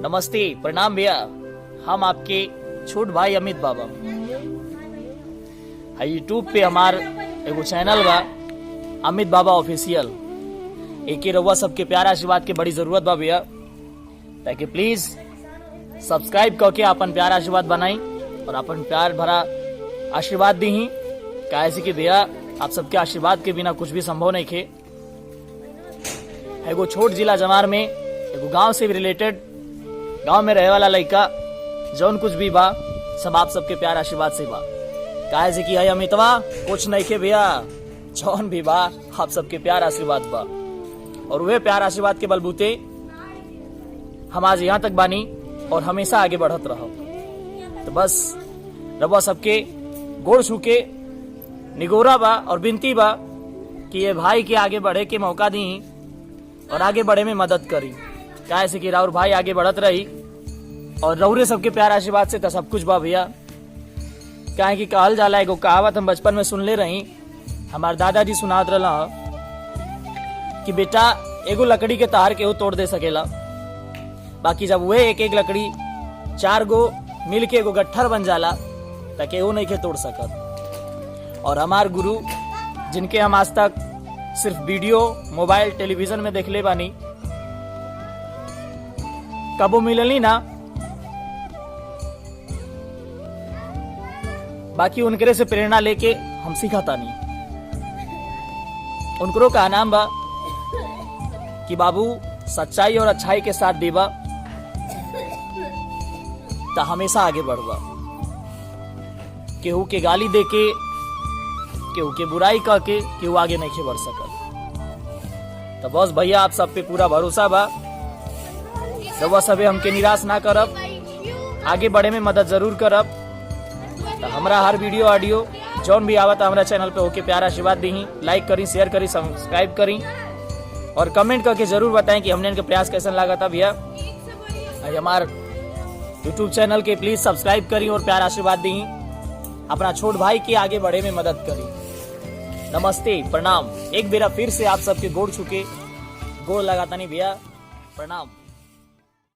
नमस्ते, प्रणाम भैया। हम आपके छोट भाई अमित बाबा। यूट्यूब पे हमार एगो चैनल बा अमित बाबा ऑफिशियल। एक रउआ सबके प्यार आशीर्वाद के बड़ी जरूरत बा भैया, ताकि प्लीज सब्सक्राइब करके अपन प्यार आशीर्वाद बनाई और अपन प्यार भरा आशीर्वाद दी। कैसे कि भैया आप सबके आशीर्वाद के बिना कुछ भी संभव नहीं खे। एगो छोट जिला जमार में एगो गांव से रिलेटेड, गांव में रहे वाला लड़का जौन कुछ भी बा सब आप सबके प्यार आशीर्वाद से बा। काहे से कि है अमितवा कुछ नहीं खे भैया, जौन भी बा आप सबके प्यार आशीर्वाद बा और वे प्यार आशीर्वाद के बलबूते हम आज यहाँ तक बानी और हमेशा आगे बढ़त रहो। तो बस रबा सबके गोड़ छू के निगोरा बा और विनती बा कि ये भाई के आगे बढ़े के मौका दी और आगे बढ़े में मदद करी। काहे से कि राउर भाई आगे बढ़त रही और रउरे सबके प्यार आशीर्वाद से तो सब कुछ बा भैया। काहे कि कहल जाला, एगो कहावत हम बचपन में सुनले रही, हमार दादाजी सुनात रहला कि बेटा एगो लकड़ी के तार केहू तोड़ दे सकेला, बाकी जब वह एक एक लकड़ी 4 गो मिल के एगो गट्ठर बन जाला तो केहू नहीं के तोड़ सकत। और हमार गुरु जिनके हम आज तक सिर्फ वीडियो, मोबाइल, टेलीविजन में देखले बानी, कबो मिलली ना, बाकी उनकरे से प्रेरणा लेके हम सीखता नहीं। उनकरो का नाम बा कि बाबू सच्चाई और अच्छाई के साथ देबा तो हमेशा आगे बढ़बा। केहू के गाली दे के, केहू के बुराई कह के केहू आगे नहीं बढ़ सकत। तो बस भैया आप सब पे पूरा भरोसा बा, रउआ सबे हमके निराश ना करब, आगे बढ़े में मदद जरूर करब। तो हमरा हर वीडियो ऑडियो जौन भी आवता हमारा चैनल पे होके प्यार आशीर्वाद दी, लाइक करी, शेयर करी, सब्सक्राइब करी और कमेंट करके जरूर बताएं कि हमने इनका प्रयास कैसा लगा था भैया। हमार यूट्यूब चैनल के प्लीज सब्सक्राइब करी और प्यार आशीर्वाद दी, अपना छोट भाई के आगे बढ़े में मदद करी। नमस्ते, प्रणाम। एक बेरा फिर से आप सबके गोड़ छुके गोड़ लगाता नहीं भैया, प्रणाम।